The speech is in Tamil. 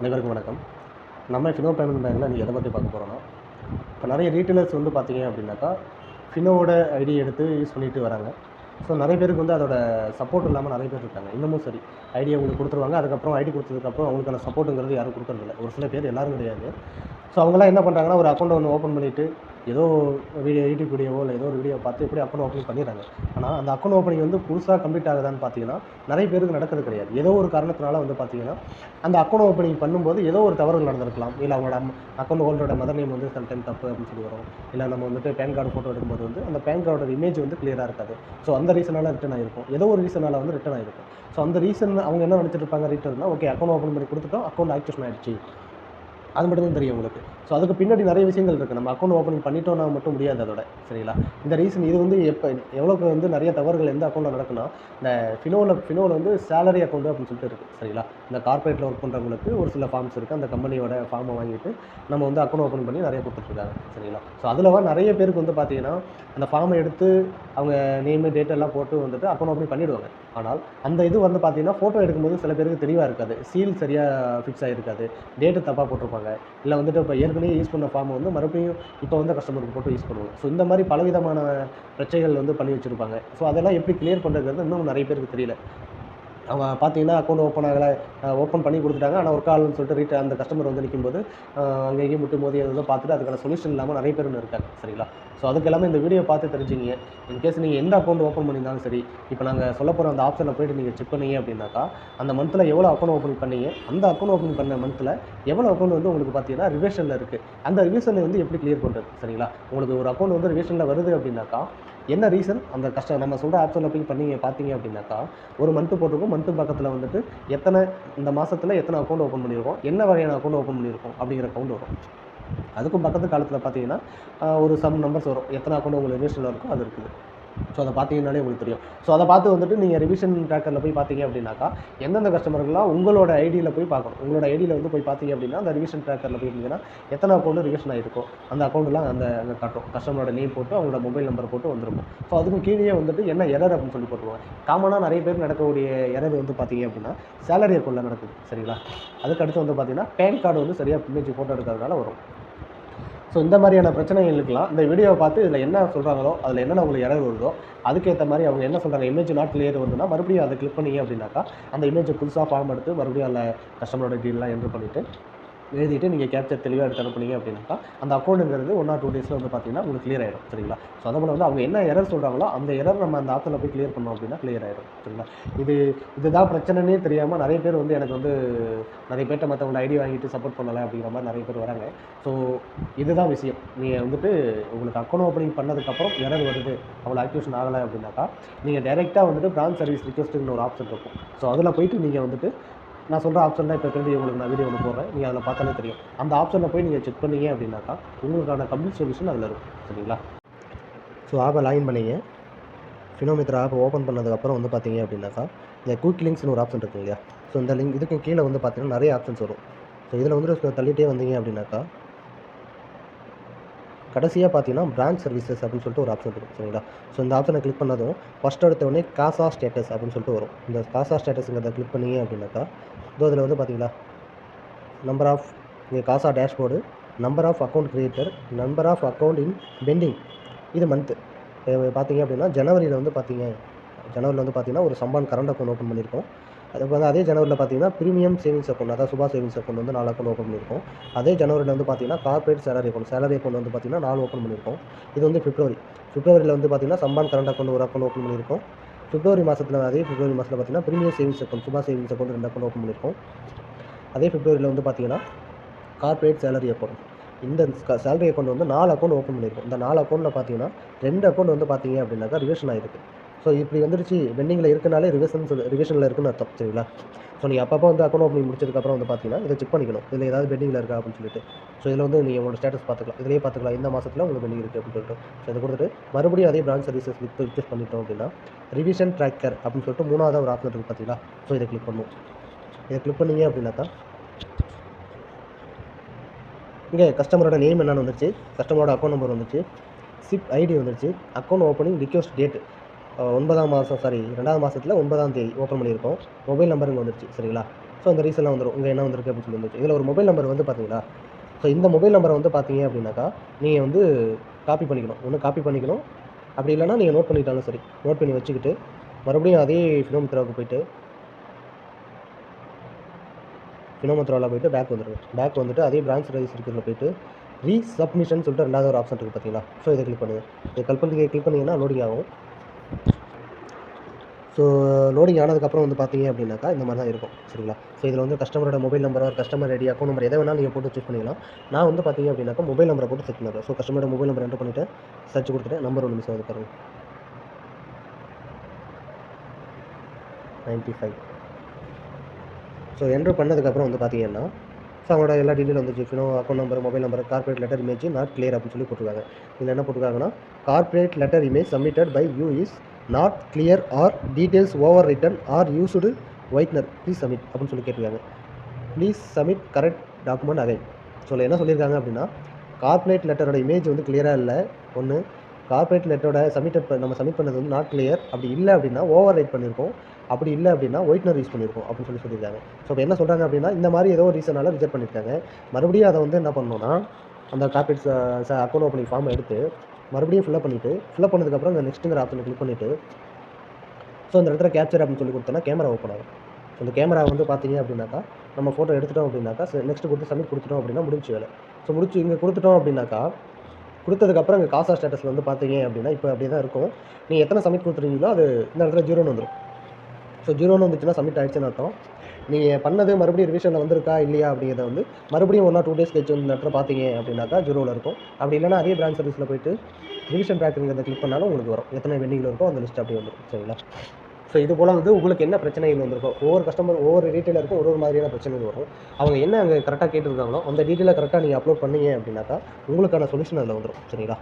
அனைவருக்கும் வணக்கம். நம்ம ஃபினோ பேமெண்ட் பேங்க்கில் இன்றைக்கி எதை பற்றி பார்க்க போகிறோன்னா, இப்போ நிறைய ரீட்டெயிலர்ஸ் வந்து பார்த்தீங்க அப்படின்னாக்கா, ஃபினோவோட ஐடி எடுத்து யூஸ் பண்ணிட்டு வராங்க. ஸோ நிறைய பேருக்கு வந்து அதோட சப்போர்ட் இல்லாமல் நிறைய பேர் இருக்காங்க. இன்னமும் சரி, ஐடியை உங்களுக்கு கொடுத்துருவாங்க. அதுக்கப்புறம் ஐடி கொடுத்ததுக்கப்புறம் அவங்களுக்கான சப்போர்ட்டுங்கிறது யாரும் கொடுக்குறதில்ல. ஒரு சில பேர், எல்லாரும் கிடையாது. ஸோ அவங்களாம் என்ன பண்ணுறாங்கன்னா, ஒரு அக்கௌண்ட் ஒன்று ஓப்பன் பண்ணிவிட்டு ஏதோ யூடியூப் வீடியோவோ இல்லை ஏதோ ஒரு வீடியோ பார்த்து எப்படி அக்கௌண்ட் ஓப்பனிங் பண்ணிடுறாங்க. ஆனால் அந்த அக்கௌண்ட் ஓப்பனிங் வந்து புதுசாக கம்ப்ளீட் ஆகுதான்னு பார்த்தீங்கன்னா, நிறைய பேருக்கு நடக்கிறது கிடையாது. ஏதோ ஒரு காரணத்தினால வந்து பார்த்தீங்கன்னா, அந்த அக்கௌண்ட் ஓப்பனிங் பண்ணும்போது ஏதோ ஒரு தவறுகள் நடந்திருக்கலாம். இல்லை அவங்களோட அக்கௌண்ட் ஹோல்டரோட மதர் நேம் வந்து சம்டைம் தப்பு அப்படின்னு சொல்லி வரும். இல்லை நம்ம வந்துட்டு பேன் கார்டு ஃபோட்டோ எடுக்கும்போது வந்து அந்த பேன் கார்டோட இமேஜ் வந்து கிளியராக இருக்காது. ஸோ அந்த ரீசனால் ரிட்டன் ஆகிருக்கும். ஏதோ ஒரு ரீசனால் வந்து ரிட்டன் ஆகிருக்கும். ஸோ அந்த ரீசன் அவங்க என்ன நினச்சிட்டு இருப்பாங்க, ரிட்டர்னா ஓகே அக்கௌண்ட் ஓப்பன் பண்ணி கொடுத்துட்டோம், அக்கௌண்ட் ஆக்டிவேஷன் ஆகிடுச்சு, அது மட்டும் தான் தெரியும் உங்களுக்கு. ஸோ அதுக்கு பின்னாடி நிறைய விஷயங்கள் இருக்குது. நம்ம அக்கௌண்ட் ஓப்பனிங் பண்ணிட்டோம்னா மட்டும் முடியாது அதோட, சரிங்களா? இந்த ரீசன் இது வந்து எவ்வளோக்கு வந்து நிறைய தவறுகள் எந்த அக்கௌண்ட்டில் நடக்குன்னா, இந்த ஃபினோவில் வந்து சேலரி அக்கௌண்ட் அப்படின்னு சொல்லிட்டு இருக்குது, சரிங்களா? இந்த கார்பரேட்டில் ஒர்க் பண்ணுறவங்களுக்கு ஒரு சில ஃபார்ம்ஸ் இருக்குது. அந்த கம்பெனியோட ஃபார்மை வாங்கிட்டு நம்ம வந்து அக்கௌண்ட் ஓப்பன் பண்ணி நிறைய கொடுத்துட்ருக்காங்க, சரிங்களா? ஸோ அதில் நிறைய பேருக்கு வந்து பார்த்தீங்கன்னா, அந்த ஃபார்மை எடுத்து அவங்க நேமு டேட் எல்லாம் போட்டு வந்துட்டு அக்கௌண்ட் ஓப்பனிங் பண்ணிவிடுவாங்க. ஆனால் அந்த இது வந்து பார்த்தீங்கன்னா, ஃபோட்டோ எடுக்கும்போது சில பேருக்கு தெளிவாக இருக்காது, சீல் சரியாக ஃபிக்ஸ் ஆகிருக்காது, டேட்டு தப்பாக போட்டிருப்பாங்க. இல்லை வந்துட்டு இப்போ ஏற்கனவே யூஸ் பண்ண ஃபார்மை வந்து மறுபடியும் இப்போ வந்து கஸ்டமருக்கு போட்டு யூஸ் பண்ணுவாங்க. ஸோ இந்த மாதிரி பலவிதமான பிரச்சனைகள் வந்து பண்ணி வச்சுருப்பாங்க. ஸோ அதெல்லாம் எப்படி கிளியர் பண்ணுறதுங்கிறது இன்னும் நிறைய பேருக்கு தெரியல. அவங்க பார்த்தீங்கன்னா அக்கௌண்ட் ஓப்பன் ஆகலை, ஓப்பன் பண்ணி கொடுத்துட்டாங்க. ஆனால் ஒரு கால்னு சொல்லிட்டு அந்த கஸ்டமர் வந்து நிற்கும்போது அங்கே இங்கேயும் முட்டும் போது எதோ பார்த்துட்டு அதுக்கான சொல்யூஷன் இல்லாமல் நிறைய பேர் இருக்காங்க, சரிங்களா? ஸோ அதுக்கு எல்லாமே இந்த வீடியோ பார்த்து தெரிஞ்சுங்க. இன்கேஸ் நீங்கள் எந்த அக்கௌண்ட் ஓப்பன் பண்ணியிருந்தாலும் சரி, இப்போ நாங்கள் சொல்ல போகிற அந்த ஆப்ஷனில் போய்ட்டு நீங்கள் செக் பண்ணீங்க அப்படின்னாக்கா, அந்த மந்தில் எவ்வளோ அக்கௌண்ட் ஓப்பன் பண்ணீங்க, அந்த அக்கௌண்ட் ஓப்பன் பண்ண மந்தில் எவ்வளோ அக்கௌண்ட் வந்து உங்களுக்கு பார்த்தீங்கன்னா ரிவிஷனில் இருக்குது. அந்த ரிவிஷனை வந்து எப்படி கிளியர் பண்ணுறது, சரிங்களா? உங்களுக்கு ஒரு அக்கௌண்ட் வந்து ரிவிஷனில் வருது அப்படின்னாக்கா என்ன ரீசன், அந்த நம்ம சொல்கிற ஆப்ஷனில் போய் பார்த்தீங்க அப்படின்னாக்கா, ஒரு மந்த்து போட்டிருக்கோம். மந்த்து பக்கத்தில் வந்துட்டு எத்தனை இந்த மாதத்தில் எத்தனை அக்கௌண்ட் ஓப்பன் பண்ணியிருக்கோம், என்ன வகையான அக்கௌண்ட் ஓப்பன் பண்ணியிருக்கோம் அப்படிங்கிற அக்கௌண்ட் வரும். அதுக்கும் பக்கத்து காலத்தில் பார்த்தீங்கன்னா ஒரு சம் நம்பர்ஸ் வரும். எத்தனை அக்கௌண்ட் உங்களுக்கு ரிவிஷனில் இருக்கோ அது இருக்குது. ஸோ அதை பார்த்தீங்கன்னாலே உங்களுக்கு தெரியும். ஸோ அதை பார்த்து வந்துட்டு நீங்கள் ரிவிஷன் ட்ராக்கரில் போய் பார்த்தீங்க அப்படின்னாக்கா, எந்தெந்த கஸ்டமர்கள்லாம் உங்களோட ஐடியில் போய் பார்க்கணும். உங்களோட ஐடியில் வந்து போய் பார்த்தீங்க அப்படின்னா, அந்த ரிவிஷன் ட்ராக்கரில் போய் இருந்தீங்கன்னா எத்தனை அக்கௌண்ட் ரிவிஷன் ஆகிருக்கும், அந்த அக்கௌண்ட்லாம் அங்கே காட்டும். கஸ்டமரோட நேம் போட்டு அவங்களோட மொபைல் நம்பர் போட்டு வந்துருக்கும். ஸோ அதுக்கு கீழே வந்துட்டு என்ன எரர் அப்படின்னு சொல்லி போட்டுருவாங்க. காமனாக நிறைய பேர் நடக்கக்கூடிய எரர் வந்து பார்த்தீங்க அப்படின்னா சேலரி அக்கௌண்ட்டில் நடக்குது, சரிங்களா? அதுக்கடுத்து வந்து பார்த்தீங்கன்னா பேன் கார்டு வந்து சரியாக இமேஜ் ஃபோட்டோ எடுக்கிறதுனால வரும். ஸோ இந்த மாதிரியான பிரச்சனைகளுக்கெல்லாம் இந்த வீடியோவை பார்த்து இதில் என்ன சொல்கிறாங்களோ, அதில் என்னென்ன உங்களுக்கு எரர் வருதோ அதுக்கேற்ற மாதிரி அவங்க என்ன சொல்கிறாங்க, இமேஜ் நாட் கிளியர் வருதுன்னா மறுபடியும் அதை கிளிக் பண்ணீங்க அப்படின்னாக்கா, அந்த இமேஜை புதுசாக ஃபார்ம் எடுத்து மறுபடியும் அதில் கஸ்டமரோட டீட்டெயிலாம் என்ட்ரு பண்ணிவிட்டு எழுதிட்டு நீங்கள் கேப்சர் தெளிவாக எடுத்து அனுப்புனீங்க அப்படின்னாக்கா, அந்த அக்கௌண்ட்டுங்கிறது 1 or 2 டேஸில் வந்து பார்த்தீங்கன்னா உங்களுக்கு கிளியர் ஆகிடும், சரிங்களா? ஸோ அதேபோல் வந்து அவங்க என்ன எரர் சொல்கிறாங்களோ அந்த எரர் நம்ம அந்த ஆப்ஷனில் போய் கிளியர் பண்ணோம் அப்படின்னா கிளியர் ஆகிடும், சரிங்களா? இதுதான் பிரச்சனைனே தெரியாமல் நிறைய பேர் வந்து எனக்கு வந்து நிறைய பேர்ட்ட மற்றவங்களோட ஐடி வாங்கிட்டு சப்போர்ட் பண்ணலை அப்படிங்கிற மாதிரி நிறைய பேர் வராங்க. ஸோ இதுதான் விஷயம். நீங்கள் வந்துட்டு உங்களுக்கு அக்கௌண்ட் ஓப்பனிங் பண்ணதுக்கப்புறம் எரர் வருது, அவ்வளோ ஆக்டிவேஷன் ஆகலை அப்படின்னாக்கா, நீங்கள் டைரெக்டாக வந்துட்டு பிரான்ச் சர்வீஸ் ரிக்வெஸ்ட்டுன்னு ஒரு ஆப்ஷன் இருக்கும். ஸோ அதில் போய்ட்டு நீங்கள் வந்துட்டு நான் சொல்கிற ஆப்ஷன் தான் இப்போ திரும்பி உங்களுக்கு நான் வீடியோ ஒன்று போடுறேன், நீங்கள் அதில் பார்த்தாலே தெரியும். அந்த ஆப்ஷனில் போய் நீங்கள் செக் பண்ணீங்க அப்படின்னாக்கா உங்களுக்கான கம்ப்ளீட் சொல்யூஷன் அதில் இருக்கும், சரிங்களா? ஸோ ஆப்பை லாகின் பண்ணிங்க. ஃபினோமித்ரா ஆப் ஓப்பன் பண்ணதுக்கப்புறம் வந்து பார்த்தீங்க அப்படின்னாக்கா, இந்த குயிக் லிங்க்ஸ்னு ஒரு ஆப்ஷன் இருக்குது இல்லையா? ஸோ இந்த லிங்க் இதுக்கு கீழே வந்து பார்த்தீங்கன்னா நிறைய ஆப்ஷன்ஸ் வரும். ஸோ இதில் வந்துட்டு தள்ளிட்டே வந்தீங்க அப்படின்னாக்கா, கடைசியாக பார்த்தீங்கன்னா பிரான்ச் சர்வீசஸ் அப்படின்னு சொல்லிட்டு ஒரு ஆப்ஷன் இருக்கும், சரிங்களா? ஸோ இந்த ஆப்ஷனை கிளிக் பண்ணதும் ஃபஸ்ட் எடுத்தோடனே காசா ஸ்டேட்டஸ் அப்படின்னு சொல்லிட்டு வரும். இந்த காசா ஸ்டேட்டஸுங்கிறத கிளிக் பண்ணீங்க அப்படின்னாக்கா, இதில் வந்து பார்த்தீங்களா நம்பர் ஆஃப் இங்கே காசா dashboard, number of account creator, number of account in pending, இது மந்த்து பார்த்தீங்க அப்படின்னா ஜனவரியில் வந்து பார்த்தீங்கன்னா ஒரு சம்பான் கரண்ட் அக்கௌண்ட் ஓப்பன் பண்ணியிருக்கோம். அதுக்கு வந்து அதே ஜனவரியில் பார்த்தீங்கன்னா ப்ரீமியம் சேவிங்ஸ் அக்கௌண்ட், அதாவது சுபா சேவிங்ஸ் அக்கௌண்ட் வந்து 4 அக்கௌண்ட் ஓப்பன் பண்ணியிருக்கோம். அதே ஜனவரியில் வந்து பார்த்தீங்கன்னா கார்பரேட் சேலரி அக்கௌண்ட் வந்து பார்த்தீங்கன்னா 4 ஓப்பன் பண்ணியிருக்கோம். இது வந்து பிப்ரவரியில் வந்து பார்த்தீங்கன்னா சம்பான் கரண்ட் அக்கௌண்ட் ஒரு அக்கௌண்ட் ஓப்பன் பண்ணியிருக்கோம். பிப்ரவரி மாதத்தில் பார்த்தீங்கன்னா ப்ரீமியம் சேவிங்ஸ் அக்கௌண்ட், சுபா சேவிங்ஸ் அக்கௌண்ட் 2 அக்கௌண்ட் ஓப்பன் பண்ணியிருக்கோம். அதே பிப்ரவரியில் வந்து பார்த்தீங்கன்னா கார்பரேட் சேலரி அக்கௌண்ட், இந்த சேலரி அக்கௌண்ட் வந்து 4 அக்கௌண்ட் ஓப்பன் பண்ணியிருக்கோம். இந்த 4 அக்கௌண்ட்டில் பார்த்தீங்கன்னா 2 அக்கௌண்ட் வந்து பார்த்தீங்க அப்படின்னாக்கா ரிவிஷன் ஆகிருக்கு. ஸோ இப்படி வந்துருச்சு, பெண்டிங்கில் இருக்குனாலே ரிவிஷனில் இருக்குன்னு அர்த்தம், சரிங்களா? ஸோ நீங்கள் அப்பப்போ வந்து அக்கௌண்ட் ஓப்பனிங் முடிச்சதுக்கப்புறம் வந்து பார்த்தீங்கன்னா இதை செக் பண்ணிக்கணும், இதில் ஏதாவது பெண்டிங்கில் இருக்கா அப்படின்னு சொல்லிட்டு. ஸோ இதில் வந்து நீங்கள் உங்களோட ஸ்டேட்டஸ் பார்த்துக்கலாம், இதிலேயே பார்த்துக்கலாம் இந்த மாதத்தில் உங்களுக்கு பெண்டிங் இருக்குது அப்படின்னு சொல்லிட்டு. ஸோ இதை கொடுத்துட்டு மறுபடியும் அதே பிரான்ச் சர்வீசஸ் ரிக்வெஸ்ட் பண்ணிட்டோம் அப்படின்னா ரிவிஷன் ட்ராக்கர் அப்படின்னு சொல்லிட்டு 3வது ஒரு ஆப்ஷன் இருக்குது பார்த்தீங்களா? ஸோ இதை கிளிக் பண்ணுவோம். இதை கிளிக் பண்ணீங்க அப்படின்னாக்கா இங்கே கஸ்டமரோட நேம் என்னென்னு வந்துச்சு, கஸ்டமரோட அக்கௌண்ட் நம்பர் வந்துச்சு, சிப் ஐடி வந்துச்சு, அக்கௌண்ட் ஓப்பனிங் ரிக்வெஸ்ட் டேட் 2வது மாதத்தில் ஓப்பன் பண்ணியிருக்கோம். மொபைல் நம்பர் இங்கே வந்துருச்சு, சரிங்களா? ஸோ அந்த ரீசன்லாம் வந்துடும் உங்கள் என்ன வந்திருக்கு அப்படின்னு சொல்லி வந்துச்சு. இதில் ஒரு மொபைல் நம்பர் வந்து பார்த்தீங்களா, ஸோ இந்த மொபைல் நம்பரை வந்து பார்த்தீங்க அப்படின்னாக்கா நீங்கள் வந்து காப்பி பண்ணிக்கணும். ஒன்று காப்பி பண்ணிக்கணும், அப்படி இல்லைனா நீங்கள் நோட் பண்ணிக்கிட்டாலும் சரி. நோட் பண்ணி வச்சுக்கிட்டு மறுபடியும் அதே ஃபினோமித்ராவுக்கு போயிட்டு ஃபினோமித்ராவில் போயிட்டு பேக் வந்துடுங்க. பேக் வந்துட்டு அதே பிரான்ச் ரெஜிஸ்டருக்குள்ள போயிட்டு ரீசப்மிஷன் சொல்லிட்டு ரெண்டாவது ஒரு ஆப்ஷன் இருக்குது பார்த்தீங்களா. ஸோ இதை கிளிக் பண்ணுங்கள். இதை கிளிக் பண்ணிங்கன்னா லோடிங் ஆகும். ஸோ லோடிங் ஆனதுக்கப்புறம் வந்து பார்த்தீங்க அப்படின்னாக்கா இந்த மாதிரி தான் இருக்கும். சரிங்களா. ஸோ இதில் வந்து கஸ்டமரோட mobile number, customer ID, account number எதை வேணாலும் நீங்கள் போட்டு செக் பண்ணிக்கலாம். நான் வந்து பார்த்தீங்க அப்படின்னாக்கா மொபைல் நம்பரை போட்டு செக் பண்ணுறேன். ஸோ கஸ்டமரோட மொபைல் நம்பர் என்டர் பண்ணிவிட்டு சர்ச் கொடுத்துட்டு நம்பர் ஒன்று மிஸ் ஆகுது பாருங்க, 95. ஸோ என்ட்ரு பண்ணதுக்கப்புறம் வந்து பார்த்தீங்கன்னா ஸோ அவங்களோட எல்லா டீட்டெயில் வந்துச்சு. Fino account number, mobile number, corporate letter image not clear அப்படின்னு சொல்லி போட்டிருக்காங்க. இதில் என்ன போட்டிருக்காங்கன்னா corporate letter image submitted by you is not clear or details overwritten or used whitener please submit அப்படின்னு சொல்லி கேட்டிருக்காங்க. Please submit correct document again. So என்ன சொல்லியிருக்காங்க அப்படின்னா கார்பரேட் லெட்டரோட இமேஜ் வந்து கிளியராக இல்லை. ஒன்று கார்பரேட் லெட்டரோட நம்ம சப்மிட் பண்ணது வந்து நாட் கிளியர். அப்படி இல்லை அப்படின்னா ஓவர் ரைட் பண்ணியிருக்கோம். அப்படி இல்லை அப்படின்னா ஒயிட்னர் யூஸ் பண்ணியிருக்கோம் அப்படின்னு சொல்லியிருக்காங்க. ஸோ இப்போ என்ன சொல்கிறாங்க அப்படின்னா இந்த மாதிரி ஏதோ ஒரு ரீசனால் ரிஜெக்ட் பண்ணியிருக்காங்க. மறுபடியும் அதை வந்து என்ன பண்ணணும்னா அந்த கார்பரேட் அக்கௌண்ட் ஓப்பனிங் ஃபார்மை எடுத்து மறுபடியும் ஃபில்அப் பண்ணதுக்கப்புறம் இந்த நெக்ஸ்ட்டுங்கிற ஆப்ஷனை கிளிக் பண்ணிவிட்டு ஸோ இந்த இடத்துல கேப்சர் அப்படின்னு சொல்லி கொடுத்தோன்னா கேமரா ஓப்பன் ஆகும். ஸோ இந்த கேமரா வந்து பார்த்தீங்க அப்படின்னாக்கா நம்ம ஃபோட்டோ எடுத்துட்டோம் அப்படின்னாக்கா நெக்ஸ்ட் கொடுத்து சப்மிட் கொடுத்துட்டோம் அப்படின்னா முடிஞ்சு வேலை. ஸோ இங்கே கொடுத்துட்டோம் அப்படின்னாக்கா கொடுத்ததுக்கப்புறம் இங்கே காசா ஸ்டேட்டஸில் வந்து பார்த்தீங்க அப்படின்னா இப்போ அப்படியே தான் இருக்கும். நீங்கள் எத்தனை சப்மிட் கொடுத்துருக்கீங்களோ அது இந்த இடத்துல 0ன்னு வந்துடும். ஸோ 0ன்னு வந்துச்சுன்னா சப்மிட் ஆகிடுச்சுன்னு அர்த்தம். நீங்கள் பண்ணது மறுபடியும் ரிவிஷனில் வந்திருக்கா இல்லையா அப்படிங்கிறத வந்து மறுபடியும் 1 or 2 days கழிச்சு இந்த இடத்துல பார்த்தீங்க அப்படின்னாக்கா 0வில் இருக்கும். அப்படி இல்லைனா அதே பிரான்ச் சர்வீஸில் போயிட்டு ரிவிஷன் ட்ராக்குங்கிறத கிளிக் பண்ணாலும் உங்களுக்கு வரும். எத்தனை பெண்டிங்கில் இருக்கோ அந்த லிஸ்ட் அப்படியே வந்துடும். சரிங்களா. ஸோ இது போல் வந்து உங்களுக்கு என்ன பிரச்சனைகள் வந்திருக்கும், ஒவ்வொரு கஸ்டமர் ஒவ்வொரு ரீட்டெயிலருக்கும் ஒரு மாதிரியான பிரச்சனைகள் வரும். அவங்க என்ன அங்கே கரெக்டாக கேட்டிருக்காங்களோ அந்த டீட்டெயிலை கரெக்டாக நீங்கள் அப்லோட் பண்ணீங்க அப்படின்னாக்கா உங்களுக்கான சொல்யூஷன் அதில் வந்துடும். சரிங்களா.